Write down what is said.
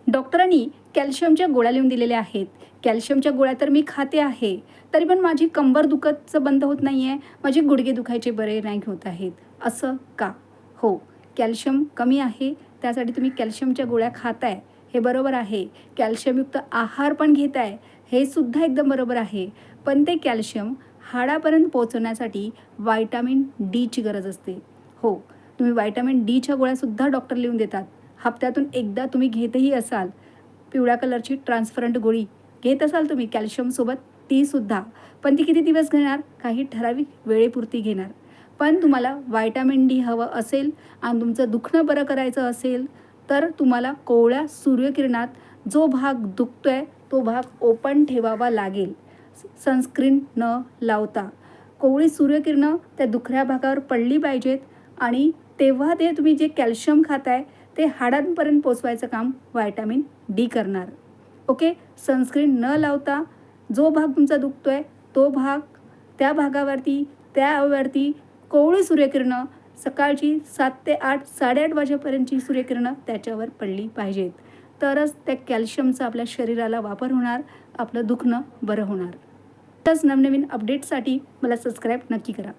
डॉक्टरांनी कॅल्शियमच्या गोळ्या लिहून दिलेल्या आहेत. कॅल्शियमच्या गोळ्या तर मी खाते आहे, तरी पण माझी कंबर दुखतचं बंद होत नाही आहे, माझे गुडघे दुखायचे बरे नाही होत आहेत. असं का? हो, कॅल्शियम कमी आहे, त्यासाठी तुम्ही कॅल्शियमच्या गोळ्या खाताय, हे बरोबर आहे. कॅल्शियमयुक्त आहार पण घेताय, हे सुद्धा एकदम बरोबर आहे. पण ते कॅल्शियम हाडापर्यंत पोहोचवण्यासाठी व्हिटॅमिन डीची गरज असते. हो, तुम्ही व्हिटॅमिन डीच्या गोळ्यासुद्धा डॉक्टर लिहून देतात. हप्त्यातून एकदा तुम्ही घेतही असाल. पिवळ्या कलरची ट्रान्सपरंट गोळी घेत असाल तुम्ही कॅल्शियमसोबत, तीसुद्धा. पण ती किती दिवस घेणार? काही ठराविक वेळेपुरती घेणार. पण तुम्हाला व्हिटॅमिन डी हवं असेल आणि तुमचं दुखणं बरं करायचं असेल, तर तुम्हाला कोवळ्या सूर्यकिरणात जो भाग दुखतोय तो भाग ओपन ठेवावा लागेल, सनस्क्रीन न लावता. कोवळी सूर्यकिरणं त्या दुखऱ्या भागावर पडली पाहिजेत आणि तेव्हा ते तुम्ही जे कॅल्शियम खाताय ते हाडांपर्यंत पोचवायचं काम व्हिटॅमिन डी करणार. ओके, सनस्क्रीन न लावता जो भाग तुमचा दुखतोय तो भाग, त्या भागावरती, त्यावरती कोवळी सूर्यकिरणं सकाळची 7 ते 8, 8:30 वाजेपर्यंतची सूर्यकिरणं त्याच्यावर पडली पाहिजेत. तरच त्या कॅल्शियमचा आपल्या शरीराला वापर होणार, आपलं दुखणं बरं होणार. तसंच नवनवीन अपडेट्ससाठी मला सबस्क्राईब नक्की करा.